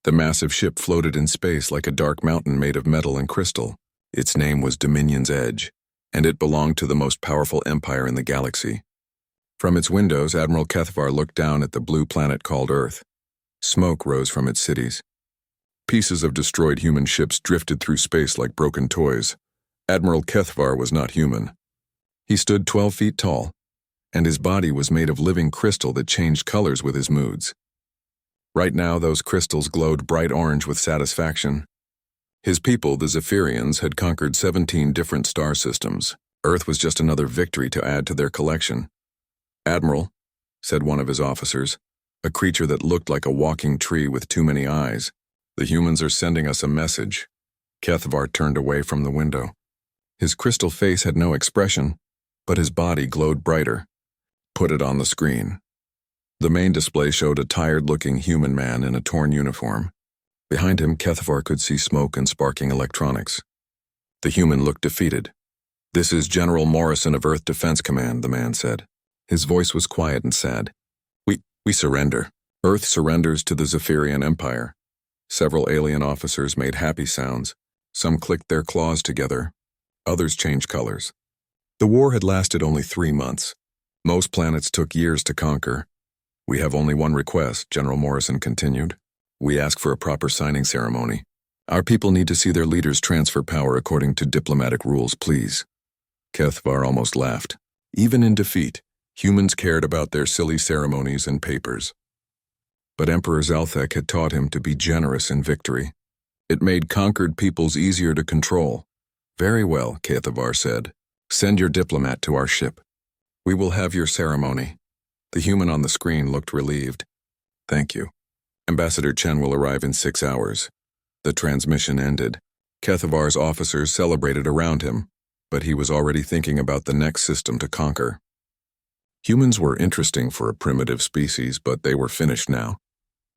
The massive ship floated in space like a dark mountain made of metal and crystal. Its name was Dominion's Edge, and it belonged to the most powerful empire in the galaxy. From its windows, Admiral Kethvar looked down at the blue planet called Earth. Smoke rose from its cities. Pieces of destroyed human ships drifted through space like broken toys. Admiral Kethvar was not human. He stood 12 feet tall, and his body was made of living crystal that changed colors with his moods. Right now, those crystals glowed bright orange with satisfaction. His people, the Zephyrians, had conquered 17 different star systems. Earth was just another victory to add to their collection. "Admiral," said one of his officers, a creature that looked like a walking tree with too many eyes, "the humans are sending us a message." Kethvar turned away from the window. His crystal face had no expression, but his body glowed brighter. "Put it on the screen." The main display showed a tired-looking human man in a torn uniform. Behind him, Kethvar could see smoke and sparking electronics. The human looked defeated. "This is General Morrison of Earth Defense Command," the man said. His voice was quiet and sad. We surrender. Earth surrenders to the Zephyrian Empire." Several alien officers made happy sounds. Some clicked their claws together. Others changed colors. The war had lasted only 3 months. Most planets took years to conquer. "We have only one request," General Morrison continued. "We ask for a proper signing ceremony. Our people need to see their leaders transfer power according to diplomatic rules, please." Kethvar almost laughed. Even in defeat, humans cared about their silly ceremonies and papers. But Emperor Zalthek had taught him to be generous in victory. It made conquered peoples easier to control. "Very well," Kethvar said. "Send your diplomat to our ship. We will have your ceremony." The human on the screen looked relieved. "Thank you. Ambassador Chen will arrive in 6 hours." The transmission ended. Kethvar's officers celebrated around him, but he was already thinking about the next system to conquer. Humans were interesting for a primitive species, but they were finished now.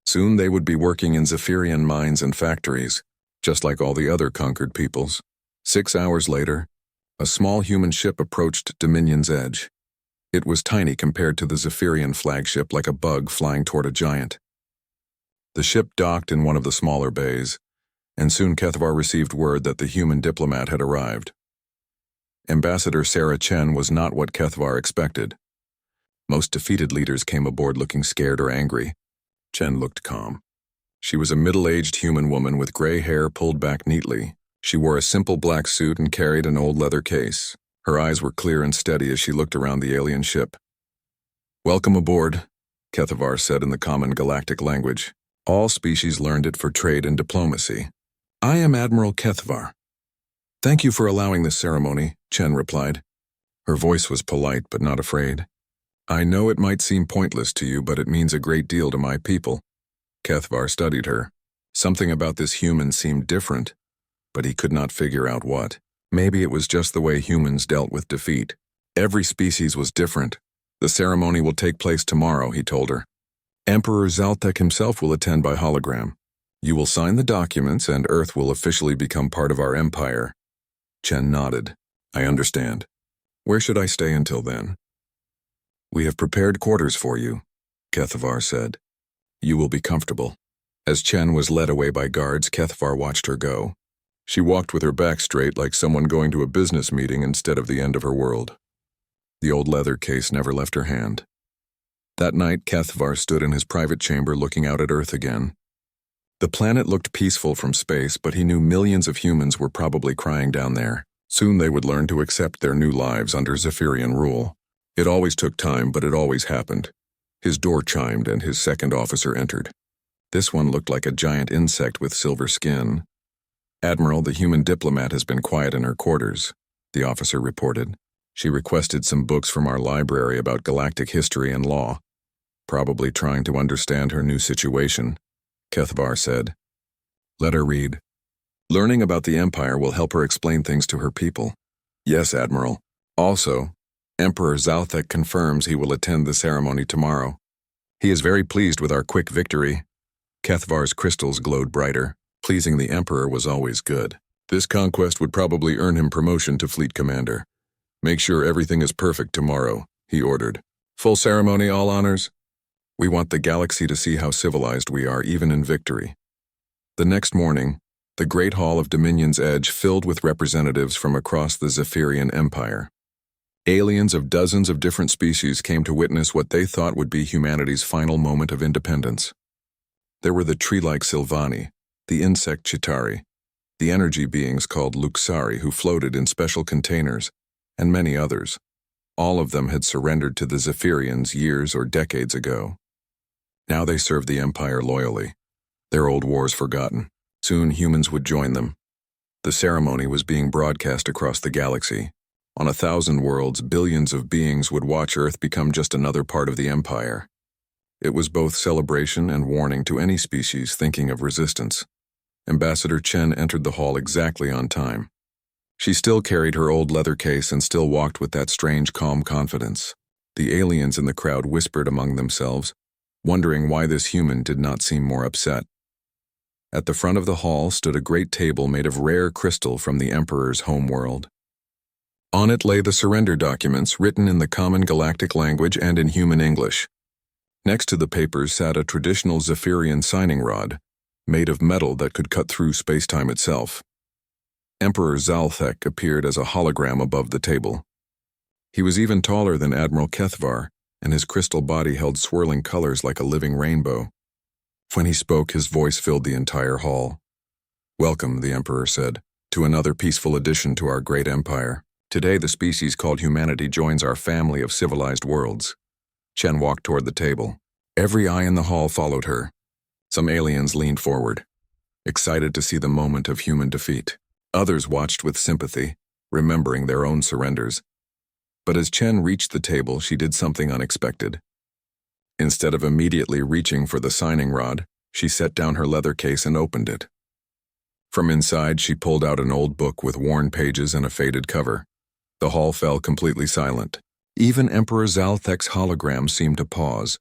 Soon they would be working in Zephyrian mines and factories, just like all the other conquered peoples. 6 hours later, a small human ship approached Dominion's Edge. It was tiny compared to the Zephyrian flagship, like a bug flying toward a giant. The ship docked in one of the smaller bays, and soon Kethvar received word that the human diplomat had arrived. Ambassador Sarah Chen was not what Kethvar expected. Most defeated leaders came aboard looking scared or angry. Chen looked calm. She was a middle-aged human woman with gray hair pulled back neatly. She wore a simple black suit and carried an old leather case. Her eyes were clear and steady as she looked around the alien ship. "Welcome aboard," Kethvar said in the common galactic language. All species learned it for trade and diplomacy. "I am Admiral Kethvar." "Thank you for allowing this ceremony," Chen replied. Her voice was polite but not afraid. "I know it might seem pointless to you, but it means a great deal to my people." Kethvar studied her. Something about this human seemed different, but he could not figure out what. Maybe it was just the way humans dealt with defeat. Every species was different. "The ceremony will take place tomorrow," he told her. "Emperor Zalthek himself will attend by hologram. You will sign the documents, and Earth will officially become part of our empire." Chen nodded. "I understand. Where should I stay until then?" "We have prepared quarters for you," Kethvar said. "You will be comfortable." As Chen was led away by guards, Kethvar watched her go. She walked with her back straight like someone going to a business meeting instead of the end of her world. The old leather case never left her hand. That night, Kethvar stood in his private chamber looking out at Earth again. The planet looked peaceful from space, but he knew millions of humans were probably crying down there. Soon they would learn to accept their new lives under Zephyrian rule. It always took time, but it always happened. His door chimed and his second officer entered. This one looked like a giant insect with silver skin. "Admiral, the human diplomat has been quiet in her quarters," the officer reported. "She requested some books from our library about galactic history and law. Probably trying to understand her new situation," Kethvar said. "Let her read. Learning about the Empire will help her explain things to her people." "Yes, Admiral. Also, Emperor Zalthek confirms he will attend the ceremony tomorrow. He is very pleased with our quick victory." Kethvar's crystals glowed brighter. Pleasing the Emperor was always good. "This conquest would probably earn him promotion to fleet commander. Make sure everything is perfect tomorrow," he ordered. "Full ceremony, all honors. We want the galaxy to see how civilized we are, even in victory." The next morning, the Great Hall of Dominion's Edge filled with representatives from across the Zephyrian Empire. Aliens of dozens of different species came to witness what they thought would be humanity's final moment of independence. There were the tree-like Sylvani, the insect Chitauri, the energy beings called Luxari who floated in special containers, and many others. All of them had surrendered to the Zephyrians years or decades ago. Now they served the Empire loyally, their old wars forgotten. Soon humans would join them. The ceremony was being broadcast across the galaxy. On 1,000 worlds, billions of beings would watch Earth become just another part of the Empire. It was both celebration and warning to any species thinking of resistance. Ambassador Chen entered the hall exactly on time. She still carried her old leather case and still walked with that strange, calm confidence. The aliens in the crowd whispered among themselves, wondering why this human did not seem more upset. At the front of the hall stood a great table made of rare crystal from the Emperor's homeworld. On it lay the surrender documents written in the common galactic language and in human English. Next to the papers sat a traditional Zephyrian signing rod, made of metal that could cut through space-time itself. Emperor Zalthek appeared as a hologram above the table. He was even taller than Admiral Kethvar, and his crystal body held swirling colors like a living rainbow. When he spoke, his voice filled the entire hall. "Welcome," the Emperor said, "to another peaceful addition to our great empire. Today the species called humanity joins our family of civilized worlds." Chen walked toward the table. Every eye in the hall followed her. Some aliens leaned forward, excited to see the moment of human defeat. Others watched with sympathy, remembering their own surrenders. But as Chen reached the table, she did something unexpected. Instead of immediately reaching for the signing rod, she set down her leather case and opened it. From inside, she pulled out an old book with worn pages and a faded cover. The hall fell completely silent. Even Emperor Zalthek's hologram seemed to pause,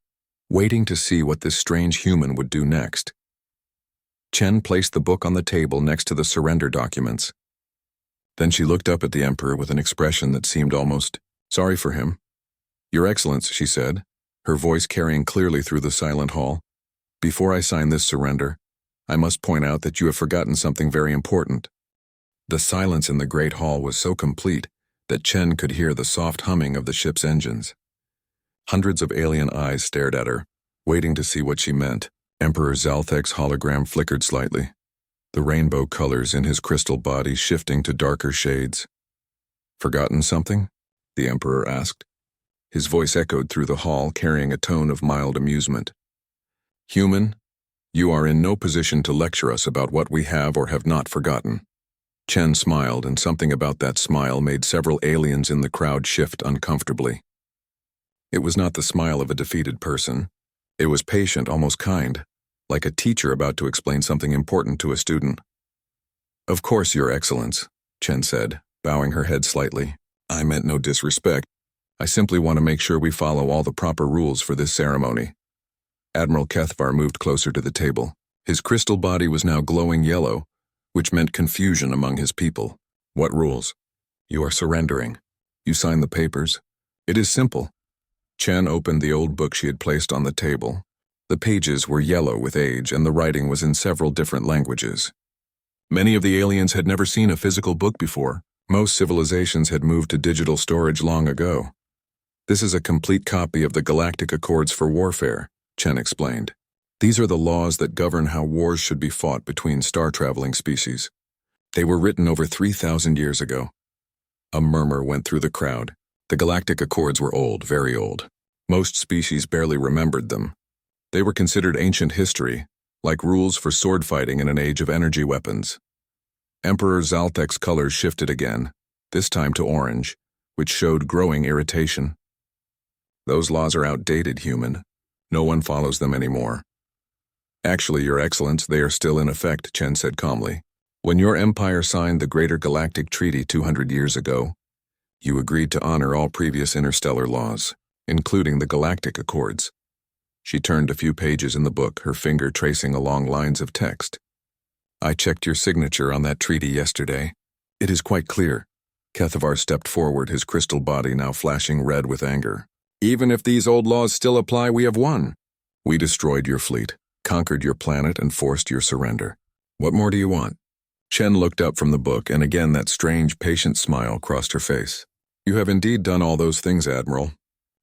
waiting to see what this strange human would do next. Chen placed the book on the table next to the surrender documents. Then she looked up at the Emperor with an expression that seemed almost sorry for him. "Your Excellence," she said, her voice carrying clearly through the silent hall, "before I sign this surrender, I must point out that you have forgotten something very important." The silence in the great hall was so complete that Chen could hear the soft humming of the ship's engines. Hundreds of alien eyes stared at her, waiting to see what she meant. Emperor Zalthek's hologram flickered slightly, the rainbow colors in his crystal body shifting to darker shades. "Forgotten something?" the Emperor asked. His voice echoed through the hall, carrying a tone of mild amusement. "Human, you are in no position to lecture us about what we have or have not forgotten." Chen smiled, and something about that smile made several aliens in the crowd shift uncomfortably. It was not the smile of a defeated person. It was patient, almost kind, like a teacher about to explain something important to a student. "Of course, Your Excellence," Chen said, bowing her head slightly. "I meant no disrespect. I simply want to make sure we follow all the proper rules for this ceremony." Admiral Kethvar moved closer to the table. His crystal body was now glowing yellow, which meant confusion among his people. "What rules?" "You are surrendering. You sign the papers. It is simple." Chen opened the old book she had placed on the table. The pages were yellow with age, and the writing was in several different languages. Many of the aliens had never seen a physical book before. Most civilizations had moved to digital storage long ago. "This is a complete copy of the Galactic Accords for Warfare," Chen explained. "These are the laws that govern how wars should be fought between star-traveling species. They were written over 3,000 years ago." A murmur went through the crowd. The Galactic Accords were old, very old. Most species barely remembered them. They were considered ancient history, like rules for sword fighting in an age of energy weapons. Emperor Zalthek's colors shifted again, this time to orange, which showed growing irritation. "Those laws are outdated, human. No one follows them anymore." "Actually, Your Excellence, they are still in effect," Chen said calmly. "When your empire signed the Greater Galactic Treaty 200 years ago, you agreed to honor all previous interstellar laws, including the Galactic Accords." She turned a few pages in the book, her finger tracing along lines of text. "I checked your signature on that treaty yesterday. It is quite clear." Kethvar stepped forward, his crystal body now flashing red with anger. "Even if these old laws still apply, we have won. We destroyed your fleet, conquered your planet, and forced your surrender. What more do you want? Chen looked up from the book, and again that strange, patient smile crossed her face. You have indeed done all those things, Admiral.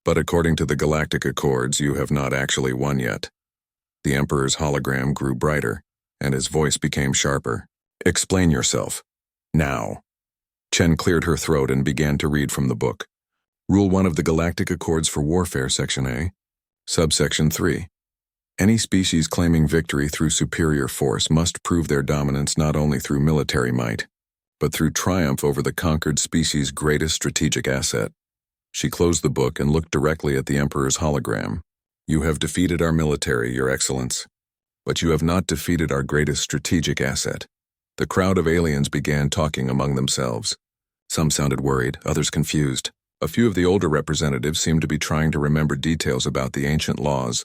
But according to the Galactic Accords, you have not actually won yet. The Emperor's hologram grew brighter, and his voice became sharper. Explain yourself. Now. Chen cleared her throat and began to read from the book. Rule 1 of the Galactic Accords for Warfare, Section A. Subsection 3. Any species claiming victory through superior force must prove their dominance not only through military might, but through triumph over the conquered species' greatest strategic asset. She closed the book and looked directly at the Emperor's hologram. You have defeated our military, Your Excellence, but you have not defeated our greatest strategic asset. The crowd of aliens began talking among themselves. Some sounded worried, others confused. A few of the older representatives seemed to be trying to remember details about the ancient laws.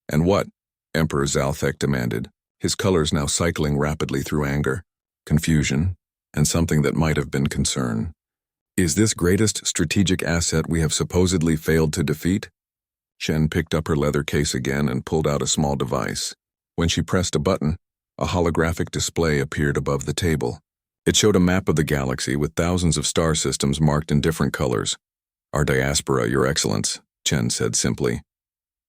And what? Emperor Zalthek demanded, his colors now cycling rapidly through anger, confusion, and something that might have been concern. Is this greatest strategic asset we have supposedly failed to defeat? Chen picked up her leather case again and pulled out a small device. When she pressed a button, a holographic display appeared above the table. It showed a map of the galaxy with thousands of star systems marked in different colors. Our diaspora, Your Excellence, Chen said simply.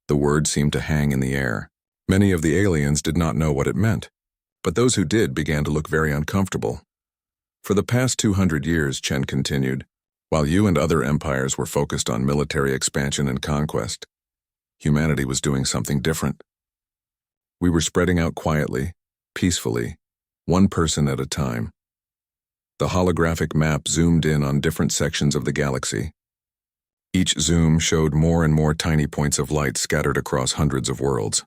The word seemed to hang in the air. Many of the aliens did not know what it meant, but those who did began to look very uncomfortable. For the past 200 years, Chen continued, while you and other empires were focused on military expansion and conquest, humanity was doing something different. We were spreading out quietly, peacefully, one person at a time. The holographic map zoomed in on different sections of the galaxy. Each zoom showed more and more tiny points of light scattered across hundreds of worlds.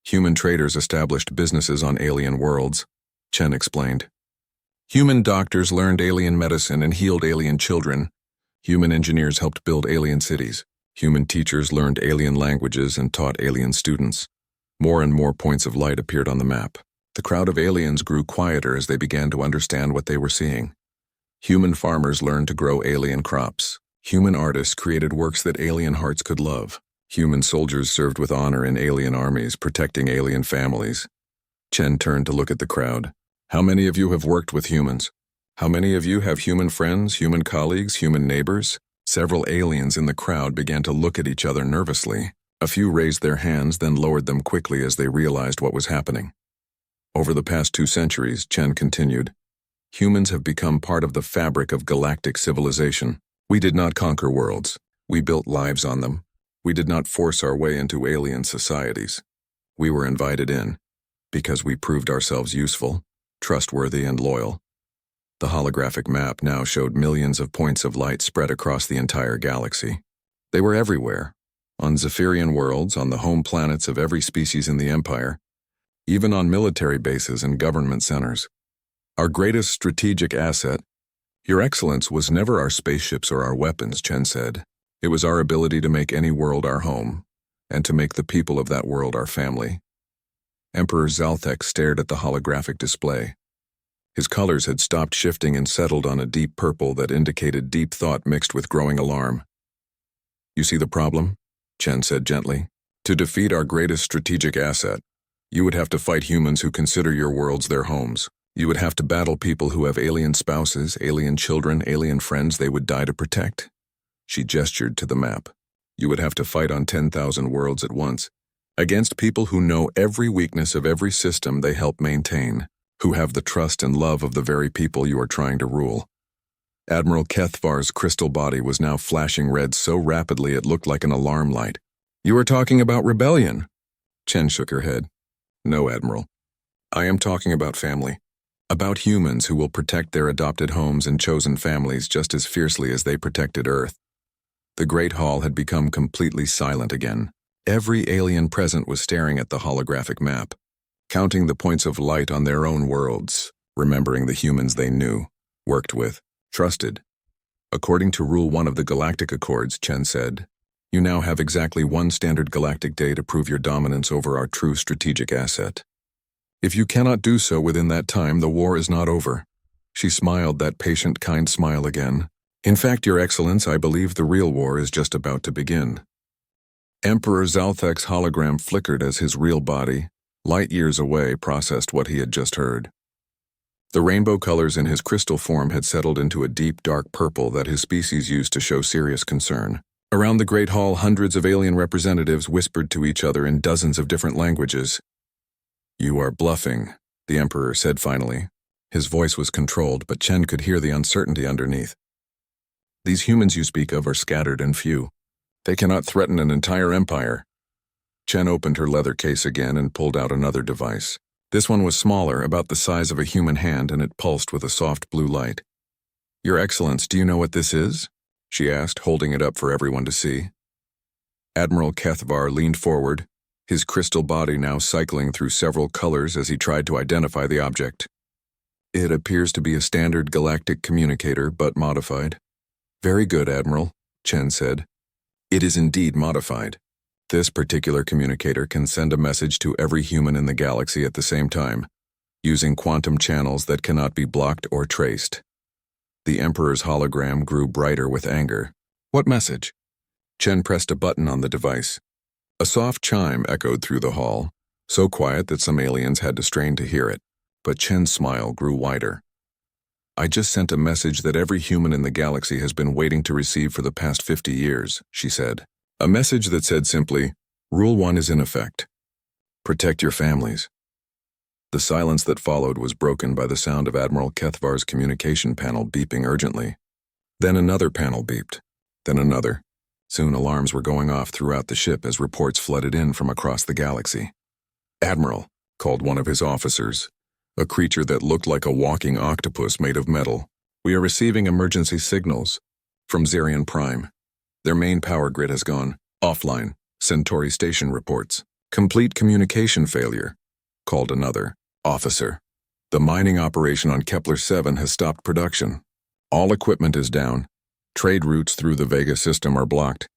Human traders established businesses on alien worlds, Chen explained. Human doctors learned alien medicine and healed alien children. Human engineers helped build alien cities. Human teachers learned alien languages and taught alien students. More and more points of light appeared on the map. The crowd of aliens grew quieter as they began to understand what they were seeing. Human farmers learned to grow alien crops. Human artists created works that alien hearts could love. Human soldiers served with honor in alien armies, protecting alien families. Chen turned to look at the crowd. How many of you have worked with humans? How many of you have human friends, human colleagues, human neighbors? Several aliens in the crowd began to look at each other nervously. A few raised their hands, then lowered them quickly as they realized what was happening. Over the past 2 centuries, Chen continued, humans have become part of the fabric of galactic civilization. We did not conquer worlds. We built lives on them. We did not force our way into alien societies. We were invited in because we proved ourselves useful, trustworthy, and loyal. The holographic map now showed millions of points of light spread across the entire galaxy. They were everywhere, on Zephyrian worlds, on the home planets of every species in the Empire, even on military bases and government centers. Our greatest strategic asset, Your Excellence, was never our spaceships or our weapons, Chen said. It was our ability to make any world our home, and to make the people of that world our family. Emperor Zalthek stared at the holographic display. His colors had stopped shifting and settled on a deep purple that indicated deep thought mixed with growing alarm. You see the problem? Chen said gently. To defeat our greatest strategic asset, you would have to fight humans who consider your worlds their homes. You would have to battle people who have alien spouses, alien children, alien friends they would die to protect. She gestured to the map. You would have to fight on 10,000 worlds at once, against people who know every weakness of every system they help maintain, who have the trust and love of the very people you are trying to rule. Admiral Kethvar's crystal body was now flashing red so rapidly it looked like an alarm light. You are talking about rebellion? Chen shook her head. No, Admiral. I am talking about family. About humans who will protect their adopted homes and chosen families just as fiercely as they protected Earth. The Great Hall had become completely silent again. Every alien present was staring at the holographic map, counting the points of light on their own worlds, remembering the humans they knew, worked with, trusted. According to Rule 1 of the Galactic Accords, Chen said, you now have exactly 1 standard galactic day to prove your dominance over our true strategic asset. If you cannot do so within that time, the war is not over. She smiled that patient, kind smile again. In fact, Your Excellence, I believe the real war is just about to begin. Emperor Zalthek's hologram flickered as his real body, light years away, processed what he had just heard. The rainbow colors in his crystal form had settled into a deep, dark purple that his species used to show serious concern. Around the Great Hall, hundreds of alien representatives whispered to each other in dozens of different languages. "You are bluffing," the Emperor said finally. His voice was controlled, but Chen could hear the uncertainty underneath. "These humans you speak of are scattered and few. They cannot threaten an entire empire." Chen opened her leather case again and pulled out another device. This one was smaller, about the size of a human hand, and it pulsed with a soft blue light. "Your Excellence, do you know what this is?" she asked, holding it up for everyone to see. Admiral Cathvar leaned forward, his crystal body now cycling through several colors as he tried to identify the object. "It appears to be a standard galactic communicator, but modified." "Very good, Admiral," Chen said. "It is indeed modified. This particular communicator can send a message to every human in the galaxy at the same time, using quantum channels that cannot be blocked or traced." The Emperor's hologram grew brighter with anger. "What message?" Chen pressed a button on the device. A soft chime echoed through the hall, so quiet that some aliens had to strain to hear it, but Chen's smile grew wider. "I just sent a message that every human in the galaxy has been waiting to receive for the past 50 years, she said. A message that said simply, "Rule 1 is in effect. Protect your families." The silence that followed was broken by the sound of Admiral Cathvar's communication panel beeping urgently. Then another panel beeped. Then another. Soon alarms were going off throughout the ship as reports flooded in from across the galaxy. "Admiral," called one of his officers, a creature that looked like a walking octopus made of metal. "We are receiving emergency signals from Zerion Prime. Their main power grid has gone offline. Centauri station reports. Complete communication failure," called another officer. "The mining operation on Kepler 7 has stopped production. All equipment is down. Trade routes through the Vega system are blocked.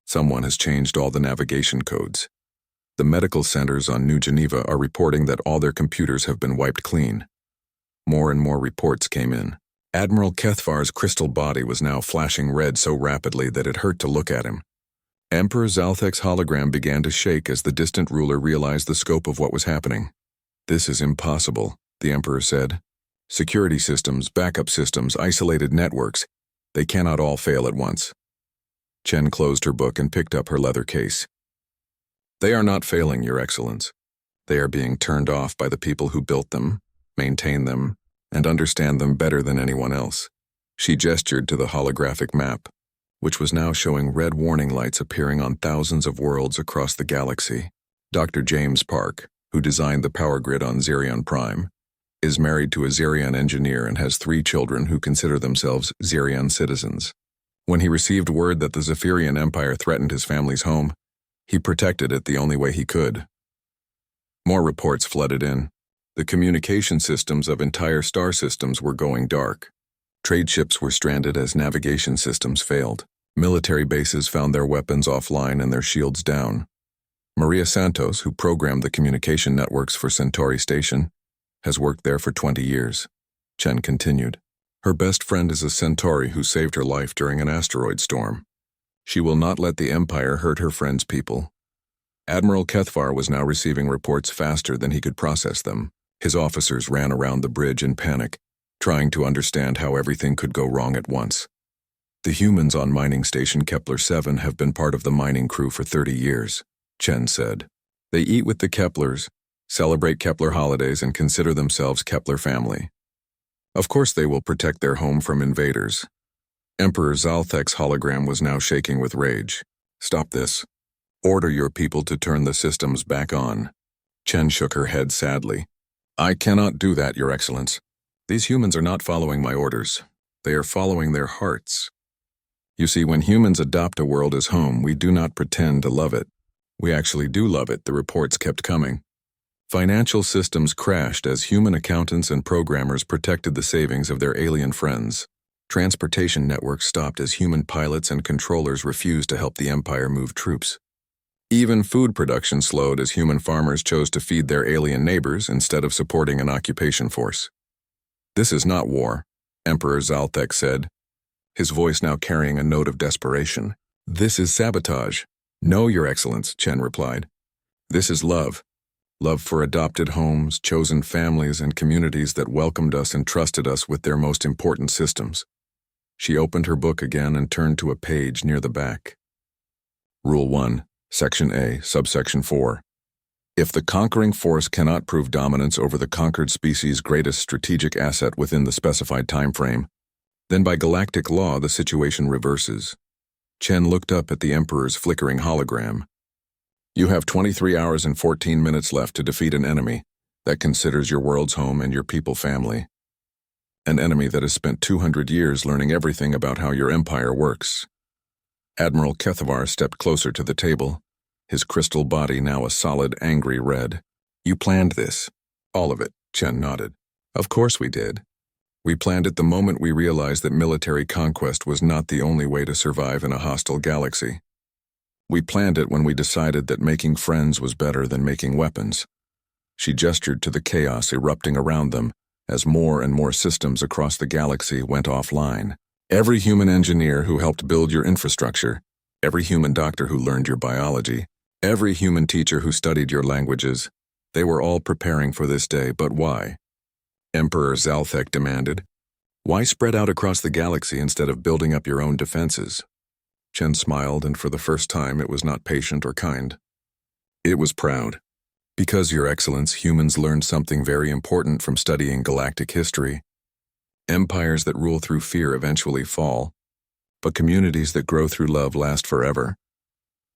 Someone has changed all the navigation codes. The medical centers on New Geneva are reporting that all their computers have been wiped clean." More and more reports came in. Admiral Cathvar's crystal body was now flashing red so rapidly that it hurt to look at him. Emperor Zalthek's hologram began to shake as the distant ruler realized the scope of what was happening. "This is impossible," the Emperor said. "Security systems, backup systems, isolated networks. They cannot all fail at once." Chen closed her book and picked up her leather case. "They are not failing, Your Excellence. They are being turned off by the people who built them, maintain them, and understand them better than anyone else." She gestured to the holographic map, which was now showing red warning lights appearing on thousands of worlds across the galaxy. Dr. James Park, who designed the power grid on Zerion Prime, is married to a Zerion engineer and has 3 children who consider themselves Zerion citizens. When he received word that the Zephyrian Empire threatened his family's home, he protected it the only way he could. More reports flooded in. The communication systems of entire star systems were going dark. Trade ships were stranded as navigation systems failed. Military bases found their weapons offline and their shields down. Maria Santos, who programmed the communication networks for Centauri Station, has worked there for 20 years. Chen continued. Her best friend is a Centauri who saved her life during an asteroid storm. She will not let the Empire hurt her friend's people. Admiral Cathvar was now receiving reports faster than he could process them. His officers ran around the bridge in panic, trying to understand how everything could go wrong at once. "The humans on mining station Kepler 7 have been part of the mining crew for 30 years, Chen said. "They eat with the Keplers, celebrate Kepler holidays, and consider themselves Kepler family. Of course they will protect their home from invaders." Emperor Zalthek's hologram was now shaking with rage. "Stop this. Order your people to turn the systems back on." Chen shook her head sadly. "I cannot do that, Your Excellence. These humans are not following my orders. They are following their hearts. You see, when humans adopt a world as home, we do not pretend to love it. We actually do love it," the reports kept coming. Financial systems crashed as human accountants and programmers protected the savings of their alien friends. Transportation networks stopped as human pilots and controllers refused to help the Empire move troops. Even food production slowed as human farmers chose to feed their alien neighbors instead of supporting an occupation force. "This is not war," Emperor Zalthek said, his voice now carrying a note of desperation. "This is sabotage." "No, Your Excellence," Chen replied. "This is love. Love for adopted homes, chosen families, and communities that welcomed us and trusted us with their most important systems. She opened her book again and turned to a page near the back. Rule 1, Section A, Subsection 4. If the conquering force cannot prove dominance over the conquered species' greatest strategic asset within the specified time frame, then by galactic law the situation reverses. Chen looked up at the Emperor's flickering hologram. You have 23 hours and 14 minutes left to defeat an enemy that considers your world's home and your people family. An enemy that has spent 200 years learning everything about how your empire works. Admiral Kethavar stepped closer to the table, his crystal body now a solid, angry red. You planned this. All of it, Chen nodded. Of course we did. We planned it the moment we realized that military conquest was not the only way to survive in a hostile galaxy. We planned it when we decided that making friends was better than making weapons. She gestured to the chaos erupting around them as more and more systems across the galaxy went offline. Every human engineer who helped build your infrastructure, every human doctor who learned your biology, every human teacher who studied your languages, they were all preparing for this day, but why? Emperor Zalthek demanded. Why spread out across the galaxy instead of building up your own defenses? Chen smiled, and for the first time it was not patient or kind. It was proud. Because, Your Excellence, humans learned something very important from studying galactic history. Empires that rule through fear eventually fall, but communities that grow through love last forever.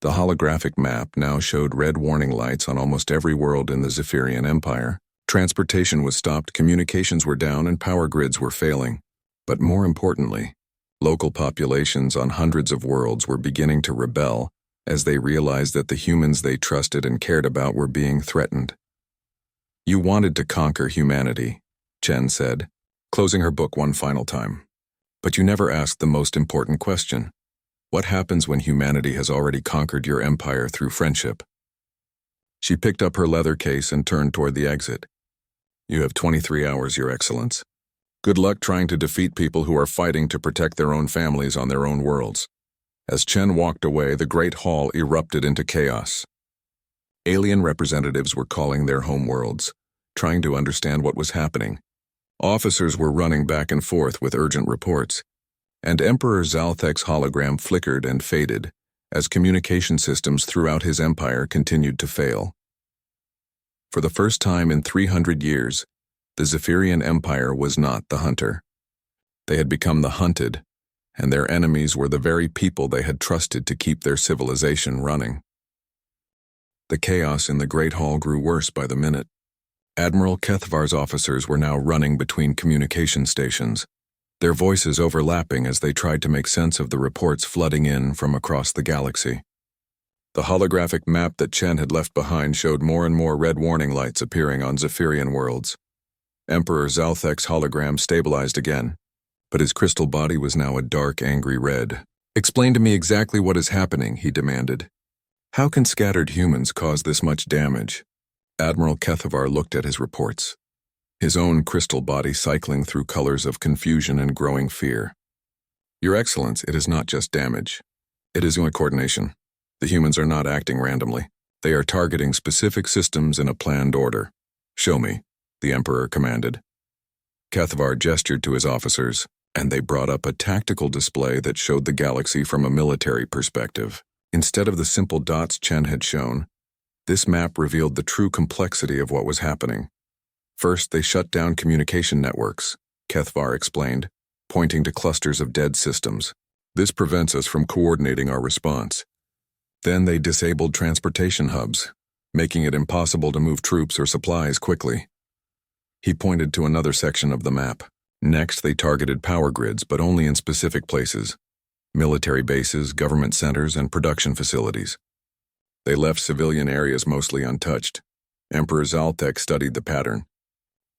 The holographic map now showed red warning lights on almost every world in the Zephyrian Empire. Transportation was stopped, communications were down, and power grids were failing. But more importantly, local populations on hundreds of worlds were beginning to rebel as they realized that the humans they trusted and cared about were being threatened. You wanted to conquer humanity, Chen said, closing her book one final time. But you never asked the most important question. What happens when humanity has already conquered your empire through friendship? She picked up her leather case and turned toward the exit. You have 23 hours, Your Excellence. Good luck trying to defeat people who are fighting to protect their own families on their own worlds. As Chen walked away, the Great Hall erupted into chaos. Alien representatives were calling their home worlds, trying to understand what was happening. Officers were running back and forth with urgent reports, and Emperor Zalthek's hologram flickered and faded as communication systems throughout his empire continued to fail. For the first time in 300 years, the Zephyrian Empire was not the hunter. They had become the hunted, and their enemies were the very people they had trusted to keep their civilization running. The chaos in the Great Hall grew worse by the minute. Admiral Kethavar's officers were now running between communication stations, their voices overlapping as they tried to make sense of the reports flooding in from across the galaxy. The holographic map that Chen had left behind showed more and more red warning lights appearing on Zephyrian worlds. Emperor Zalthek's hologram stabilized again, but his crystal body was now a dark, angry red. Explain to me exactly what is happening, he demanded. How can scattered humans cause this much damage? Admiral Kethavar looked at his reports, his own crystal body cycling through colors of confusion and growing fear. Your Excellence, it is not just damage. It is coordination. The humans are not acting randomly. They are targeting specific systems in a planned order. Show me, the Emperor commanded. Kethavar gestured to his officers, and they brought up a tactical display that showed the galaxy from a military perspective. Instead of the simple dots Chen had shown, this map revealed the true complexity of what was happening. First, they shut down communication networks, Kethavar explained, pointing to clusters of dead systems. This prevents us from coordinating our response. Then they disabled transportation hubs, making it impossible to move troops or supplies quickly. He pointed to another section of the map. Next, they targeted power grids, but only in specific places: military bases, government centers, and production facilities. They left civilian areas mostly untouched. Emperor Zalthek studied the pattern.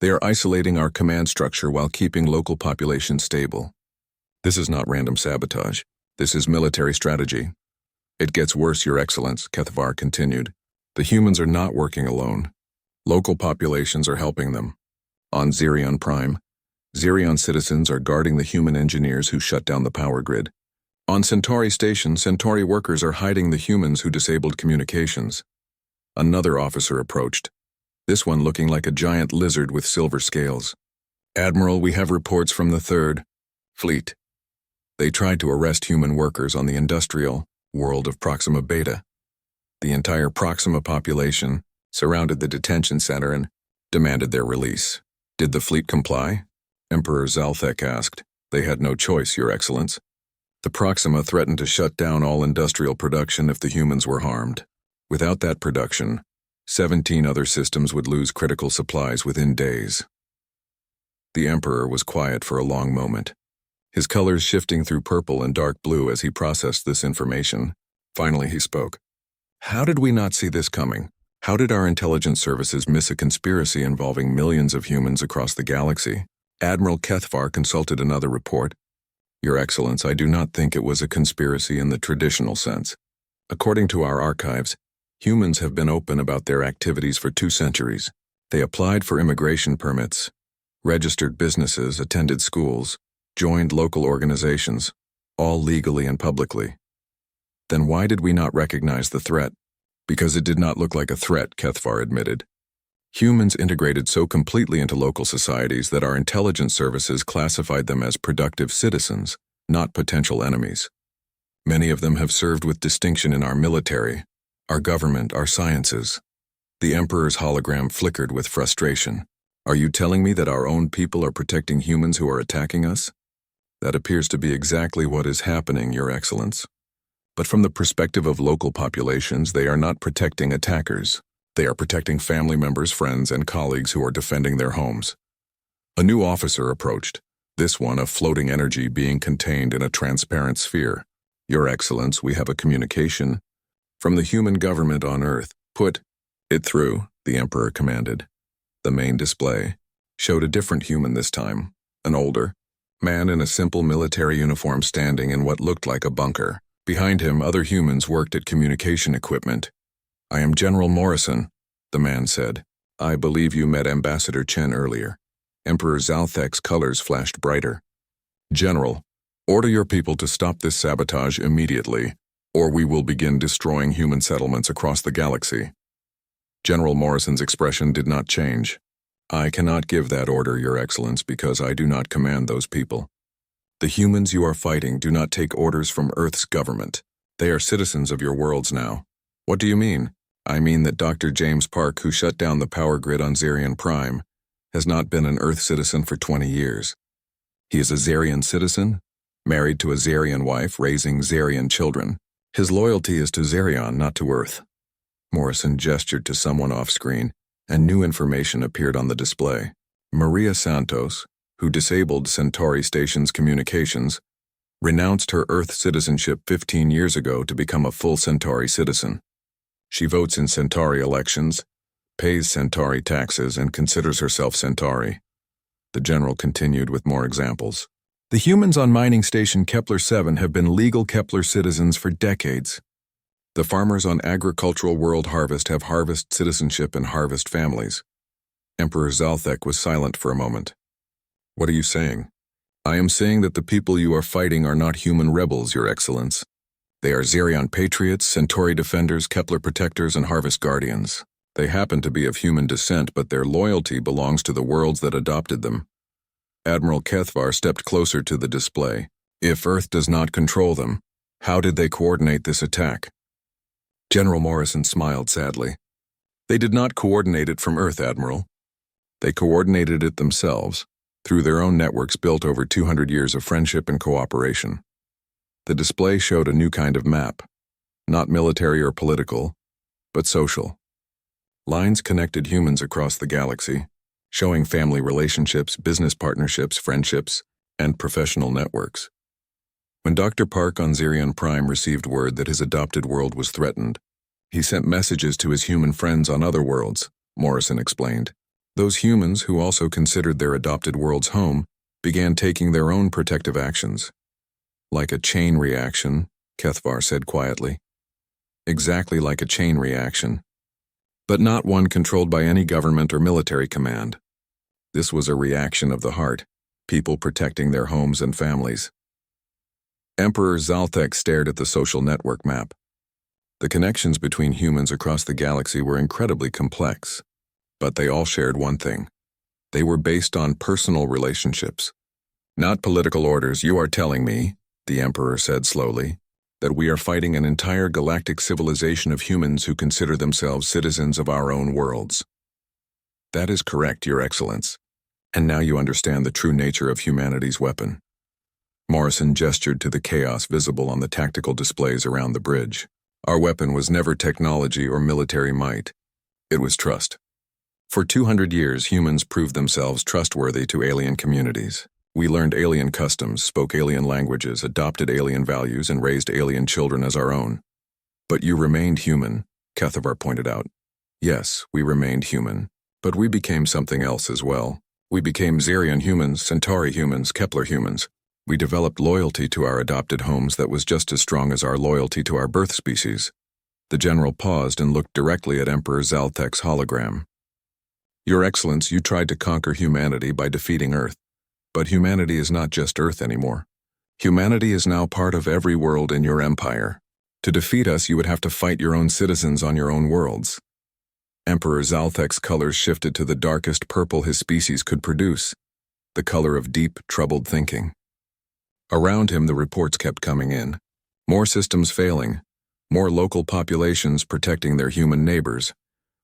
They are isolating our command structure while keeping local populations stable. This is not random sabotage. This is military strategy. It gets worse, Your Excellence, Kethavar continued. The humans are not working alone. Local populations are helping them. On Zerion Prime, Zerion citizens are guarding the human engineers who shut down the power grid. On Centauri Station, Centauri workers are hiding the humans who disabled communications. Another officer approached, this one looking like a giant lizard with silver scales. Admiral, we have reports from the Third Fleet. They tried to arrest human workers on the industrial world of Proxima Beta. The entire Proxima population surrounded the detention center and demanded their release. Did the fleet comply? Emperor Zalthek asked. They had no choice, Your Excellence. The Proxima threatened to shut down all industrial production if the humans were harmed. Without that production, 17 other systems would lose critical supplies within days. The Emperor was quiet for a long moment, his colors shifting through purple and dark blue as he processed this information. Finally, he spoke. How did we not see this coming? How did our intelligence services miss a conspiracy involving millions of humans across the galaxy? Admiral Kethvar consulted another report. Your Excellence, I do not think it was a conspiracy in the traditional sense. According to our archives, humans have been open about their activities for 2 centuries. They applied for immigration permits, registered businesses, attended schools, joined local organizations, all legally and publicly. Then why did we not recognize the threat? Because it did not look like a threat, Kethvar admitted. Humans integrated so completely into local societies that our intelligence services classified them as productive citizens, not potential enemies. Many of them have served with distinction in our military, our government, our sciences. The Emperor's hologram flickered with frustration. Are you telling me that our own people are protecting humans who are attacking us? That appears to be exactly what is happening, Your Excellence. But from the perspective of local populations, they are not protecting attackers. They are protecting family members, friends, and colleagues who are defending their homes. A new officer approached, this one of floating energy being contained in a transparent sphere. Your Excellence, we have a communication from the human government on Earth. Put it through, the Emperor commanded. The main display showed a different human this time, an older man in a simple military uniform standing in what looked like a bunker. Behind him, other humans worked at communication equipment. I am General Morrison, the man said. I believe you met Ambassador Chen earlier. Emperor Zalthek's colors flashed brighter. General, order your people to stop this sabotage immediately, or we will begin destroying human settlements across the galaxy. General Morrison's expression did not change. I cannot give that order, Your Excellence, because I do not command those people. The humans you are fighting do not take orders from Earth's government. They are citizens of your worlds now. What do you mean? I mean that Dr. James Park, who shut down the power grid on Zarian Prime, has not been an Earth citizen for 20 years. He is a Zarian citizen, married to a Zarian wife, raising Zarian children. His loyalty is to Zarion, not to Earth. Morrison gestured to someone off-screen, and new information appeared on the display. Maria Santos, who disabled Centauri Station's communications, renounced her Earth citizenship 15 years ago to become a full Centauri citizen. She votes in Centauri elections, pays Centauri taxes, and considers herself Centauri. The general continued with more examples. The humans on mining station Kepler-7 have been legal Kepler citizens for decades. The farmers on agricultural world Harvest have Harvest citizenship and Harvest families. Emperor Zalthek was silent for a moment. What are you saying? I am saying that the people you are fighting are not human rebels, Your Excellence. They are Zarion patriots, Centauri defenders, Kepler protectors, and Harvest guardians. They happen to be of human descent, but their loyalty belongs to the worlds that adopted them. Admiral Kethvar stepped closer to the display. If Earth does not control them, how did they coordinate this attack? General Morrison smiled sadly. They did not coordinate it from Earth, Admiral. They coordinated it themselves, through their own networks built over 200 years of friendship and cooperation. The display showed a new kind of map, not military or political, but social. Lines connected humans across the galaxy, showing family relationships, business partnerships, friendships, and professional networks. When Dr. Park on Zarion Prime received word that his adopted world was threatened, he sent messages to his human friends on other worlds, Morrison explained. Those humans who also considered their adopted worlds home began taking their own protective actions. Like a chain reaction, Kethvar said quietly. Exactly like a chain reaction. But not one controlled by any government or military command. This was a reaction of the heart, people protecting their homes and families. Emperor Zalthek stared at the social network map. The connections between humans across the galaxy were incredibly complex. But they all shared one thing. They were based on personal relationships. Not political orders. You are telling me, the Emperor said slowly, that we are fighting an entire galactic civilization of humans who consider themselves citizens of our own worlds. That is correct, Your Excellence. And now you understand the true nature of humanity's weapon. Morrison gestured to the chaos visible on the tactical displays around the bridge. Our weapon was never technology or military might. It was trust. For 200 years, humans proved themselves trustworthy to alien communities. We learned alien customs, spoke alien languages, adopted alien values, and raised alien children as our own. But you remained human, Kethavar pointed out. Yes, we remained human, but we became something else as well. We became Xerion humans, Centauri humans, Kepler humans. We developed loyalty to our adopted homes that was just as strong as our loyalty to our birth species. The general paused and looked directly at Emperor Zalthek's hologram. Your Excellence, you tried to conquer humanity by defeating Earth. But humanity is not just Earth anymore. Humanity is now part of every world in your empire. To defeat us, you would have to fight your own citizens on your own worlds. Emperor Zalthek's colors shifted to the darkest purple his species could produce, the color of deep, troubled thinking. Around him, the reports kept coming in. More systems failing, more local populations protecting their human neighbors,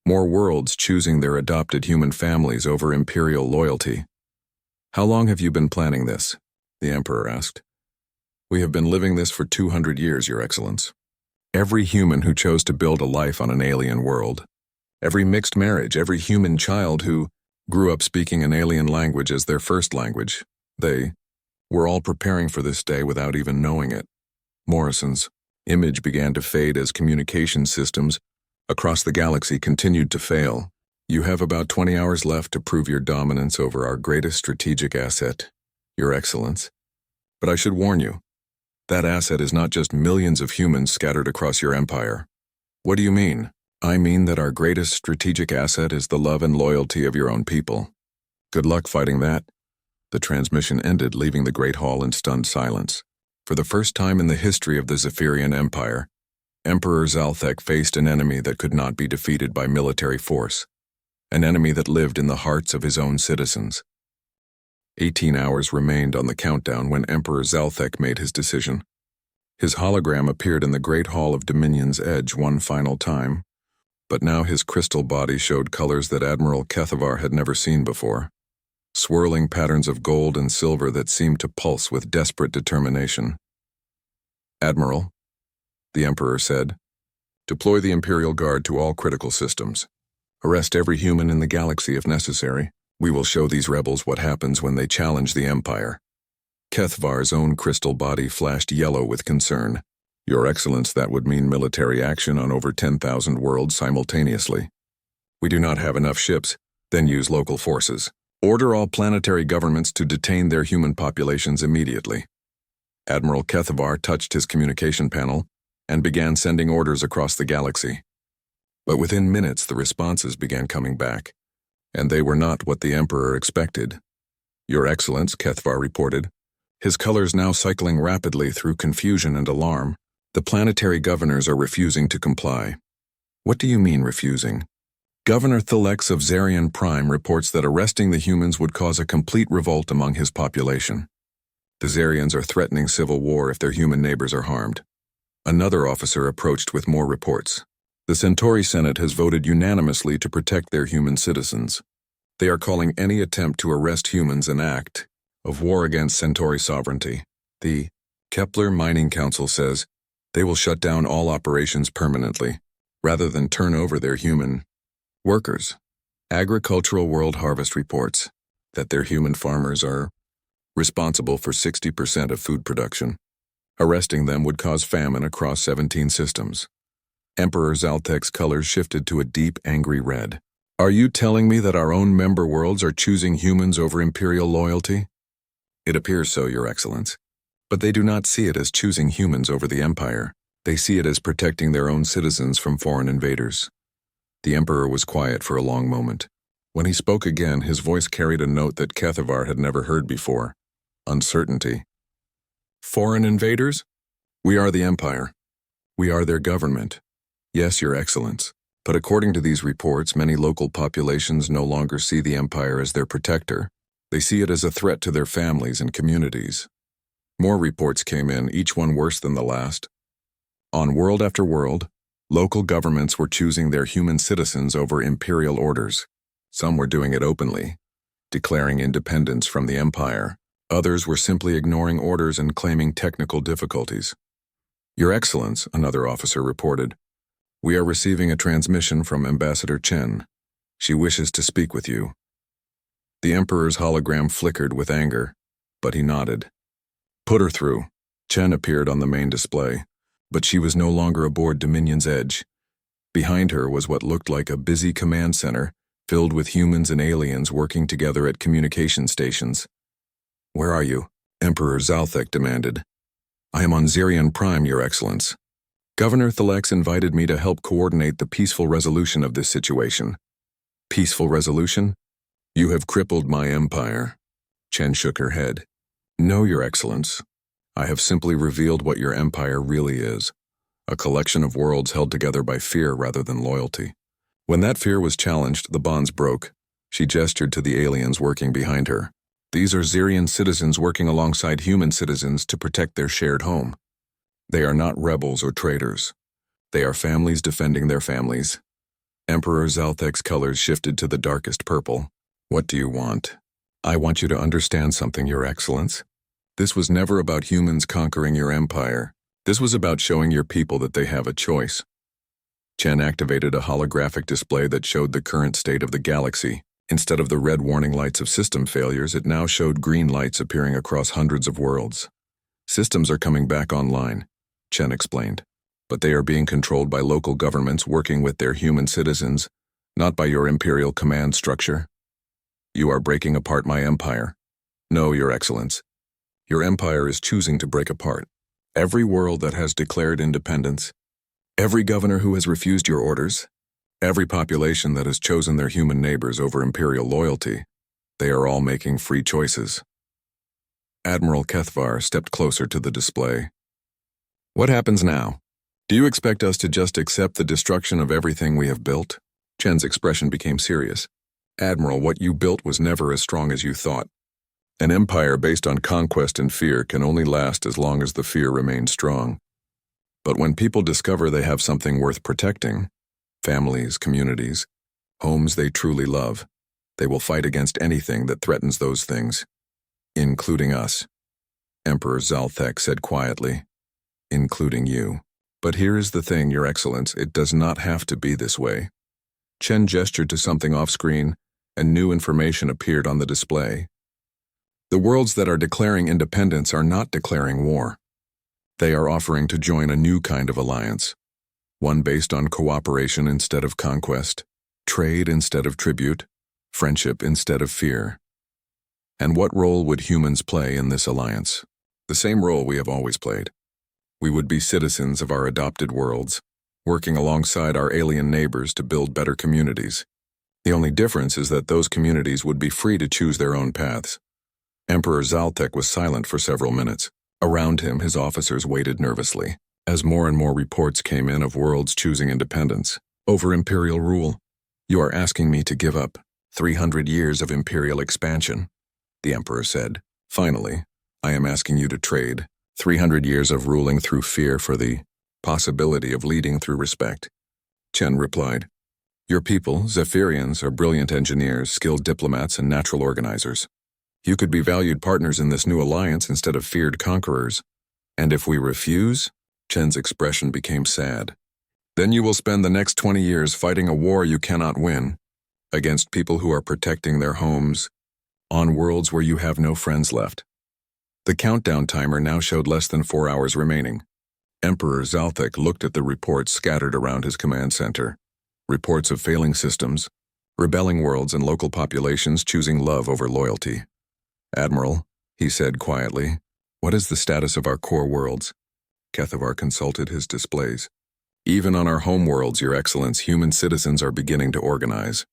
more worlds choosing their adopted human families over imperial loyalty. How long have you been planning this? The Emperor asked. We have been living this for 200 years, Your Excellence. Every human who chose to build a life on an alien world, every mixed marriage, every human child who grew up speaking an alien language as their first language, they were all preparing for this day without even knowing it. Morrison's image began to fade as communication systems across the galaxy continued to fail. You have about 20 hours left to prove your dominance over our greatest strategic asset, Your Excellence. But I should warn you, that asset is not just millions of humans scattered across your empire. What do you mean? I mean that our greatest strategic asset is the love and loyalty of your own people. Good luck fighting that. The transmission ended, leaving the Great Hall in stunned silence. For the first time in the history of the Zephyrian Empire, Emperor Zalthek faced an enemy that could not be defeated by military force. An enemy that lived in the hearts of his own citizens. 18 hours remained on the countdown when Emperor Zalthek made his decision. His hologram appeared in the Great Hall of Dominion's Edge one final time, but now his crystal body showed colors that Admiral Kethavar had never seen before. Swirling patterns of gold and silver that seemed to pulse with desperate determination. Admiral, the Emperor said, deploy the Imperial Guard to all critical systems. Arrest every human in the galaxy if necessary. We will show these rebels what happens when they challenge the Empire. Kethavar's own crystal body flashed yellow with concern. Your Excellence, that would mean military action on over 10,000 worlds simultaneously. We do not have enough ships, then use local forces. Order all planetary governments to detain their human populations immediately. Admiral Kethavar touched his communication panel and began sending orders across the galaxy. But within minutes, the responses began coming back, and they were not what the Emperor expected. Your Excellence, Kethavar reported, his colors now cycling rapidly through confusion and alarm. The planetary governors are refusing to comply. What do you mean, refusing? Governor Thilex of Xerion Prime reports that arresting the humans would cause a complete revolt among his population. The Xerions are threatening civil war if their human neighbors are harmed. Another officer approached with more reports. The Centauri Senate has voted unanimously to protect their human citizens. They are calling any attempt to arrest humans an act of war against Centauri sovereignty. The Kepler Mining Council says they will shut down all operations permanently, rather than turn over their human workers. Agricultural World Harvest reports that their human farmers are responsible for 60% of food production. Arresting them would cause famine across 17 systems. Emperor Zalthek's colors shifted to a deep, angry red. Are you telling me that our own member worlds are choosing humans over imperial loyalty? It appears so, Your Excellence. But they do not see it as choosing humans over the Empire. They see it as protecting their own citizens from foreign invaders. The Emperor was quiet for a long moment. When he spoke again, his voice carried a note that Kethavar had never heard before. Uncertainty. Foreign invaders? We are the Empire. We are their government. Yes, Your Excellence. But according to these reports, many local populations no longer see the Empire as their protector. They see it as a threat to their families and communities. More reports came in, each one worse than the last. On world after world, local governments were choosing their human citizens over imperial orders. Some were doing it openly, declaring independence from the Empire. Others were simply ignoring orders and claiming technical difficulties. "Your Excellence," another officer reported, "we are receiving a transmission from Ambassador Chen. She wishes to speak with you." The Emperor's hologram flickered with anger, but he nodded. "Put her through." Chen appeared on the main display, but she was no longer aboard Dominion's Edge. Behind her was what looked like a busy command center, filled with humans and aliens working together at communication stations. "Where are you?" Emperor Zalthek demanded. "I am on Zirion Prime, Your Excellence. Governor Thalex invited me to help coordinate the peaceful resolution of this situation." "Peaceful resolution? You have crippled my empire." Chen shook her head. "No, Your Excellence. I have simply revealed what your empire really is, a collection of worlds held together by fear rather than loyalty." When that fear was challenged, the bonds broke. She gestured to the aliens working behind her. "These are Zirion citizens working alongside human citizens to protect their shared home. They are not rebels or traitors. They are families defending their families." Emperor Zalthek's colors shifted to the darkest purple. "What do you want?" "I want you to understand something, Your Excellence. This was never about humans conquering your empire. This was about showing your people that they have a choice." Chen activated a holographic display that showed the current state of the galaxy. Instead of the red warning lights of system failures, it now showed green lights appearing across hundreds of worlds. "Systems are coming back online," Chen explained, "but they are being controlled by local governments working with their human citizens, not by your imperial command structure. You are breaking apart my empire." "No, Your Excellence. Your empire is choosing to break apart. Every world that has declared independence, every governor who has refused your orders, every population that has chosen their human neighbors over imperial loyalty, they are all making free choices." Admiral Kethvar stepped closer to the display. "What happens now? Do you expect us to just accept the destruction of everything we have built?" Chen's expression became serious. "Admiral, what you built was never as strong as you thought. An empire based on conquest and fear can only last as long as the fear remains strong. But when people discover they have something worth protecting, families, communities, homes they truly love, they will fight against anything that threatens those things, including us," Emperor Zalthek said quietly. "Including you. But here is the thing, Your Excellence, it does not have to be this way." Chen gestured to something off-screen, and new information appeared on the display. "The worlds that are declaring independence are not declaring war. They are offering to join a new kind of alliance, one based on cooperation instead of conquest, trade instead of tribute, friendship instead of fear. And what role would humans play in this alliance? The same role we have always played. We would be citizens of our adopted worlds, working alongside our alien neighbors to build better communities. The only difference is that those communities would be free to choose their own paths." Emperor Zalthek was silent for several minutes. Around him, his officers waited nervously, as more and more reports came in of worlds choosing independence over imperial rule. "You are asking me to give up 300 years of imperial expansion," the Emperor said. "Finally, I am asking you to trade 300 years of ruling through fear for the possibility of leading through respect." Chen replied, "Your people, Zephyrians, are brilliant engineers, skilled diplomats, and natural organizers. You could be valued partners in this new alliance instead of feared conquerors. And if we refuse," Chen's expression became sad, "then you will spend the next 20 years fighting a war you cannot win, against people who are protecting their homes, on worlds where you have no friends left." The countdown timer now showed less than 4 hours remaining. Emperor Zalthek looked at the reports scattered around his command center. Reports of failing systems, rebelling worlds, and local populations choosing love over loyalty. "Admiral," he said quietly, "what is the status of our core worlds?" Kethavar consulted his displays. "Even on our home worlds, Your Excellence, human citizens are beginning to organize.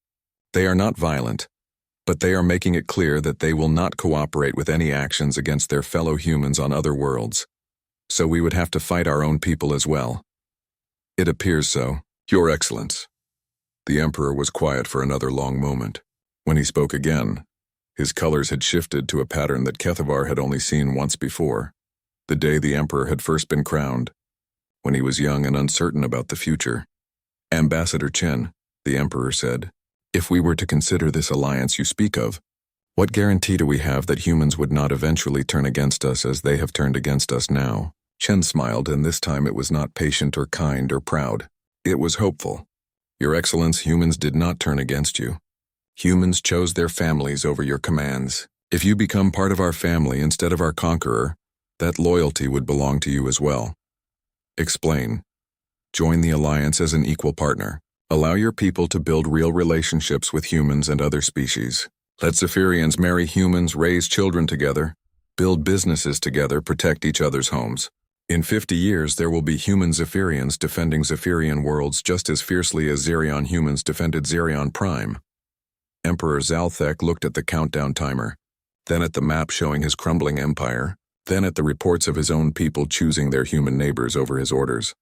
They are not violent, but they are making it clear that they will not cooperate with any actions against their fellow humans on other worlds. So we would have to fight our own people as well." "It appears so, Your Excellence." The Emperor was quiet for another long moment. When he spoke again, his colors had shifted to a pattern that Kethavar had only seen once before, the day the Emperor had first been crowned, when he was young and uncertain about the future. "Ambassador Chen," the Emperor said, "if we were to consider this alliance you speak of, what guarantee do we have that humans would not eventually turn against us as they have turned against us now?" Chen smiled, and this time it was not patient or kind or proud. It was hopeful. "Your Excellence, humans did not turn against you. Humans chose their families over your commands. If you become part of our family instead of our conqueror, that loyalty would belong to you as well. Explain. Join the alliance as an equal partner. Allow your people to build real relationships with humans and other species. Let Zephyrians marry humans, raise children together, build businesses together, protect each other's homes. In 50 years, there will be human Zephyrians defending Zephyrian worlds just as fiercely as Xerion humans defended Xerion Prime." Emperor Zalthek looked at the countdown timer, then at the map showing his crumbling empire, then at the reports of his own people choosing their human neighbors over his orders.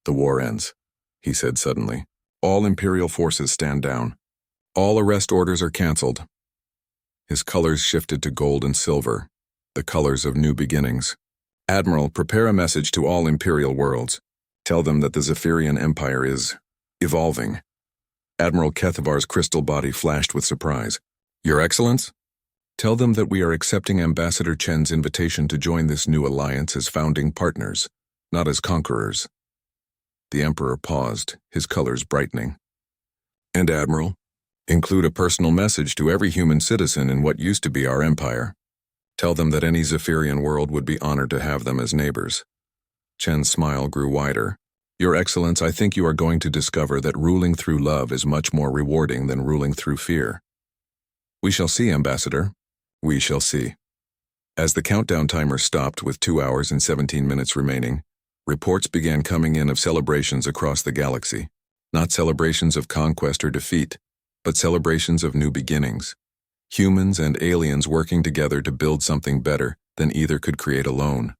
"The war ends," he said suddenly. "All Imperial forces stand down. All arrest orders are cancelled." His colors shifted to gold and silver, the colors of new beginnings. "Admiral, prepare a message to all Imperial worlds. Tell them that the Zephyrian Empire is evolving." Admiral Kethavar's crystal body flashed with surprise. "Your Excellence? Tell them that we are accepting Ambassador Chen's invitation to join this new alliance as founding partners, not as conquerors." The Emperor paused, his colors brightening. "And Admiral, include a personal message to every human citizen in what used to be our empire. Tell them that any Zephyrian world would be honored to have them as neighbors." Chen's smile grew wider. "Your Excellence, I think you are going to discover that ruling through love is much more rewarding than ruling through fear." "We shall see, Ambassador. We shall see." As the countdown timer stopped with 2 hours and 17 minutes remaining, reports began coming in of celebrations across the galaxy. Not celebrations of conquest or defeat, but celebrations of new beginnings. Humans and aliens working together to build something better than either could create alone.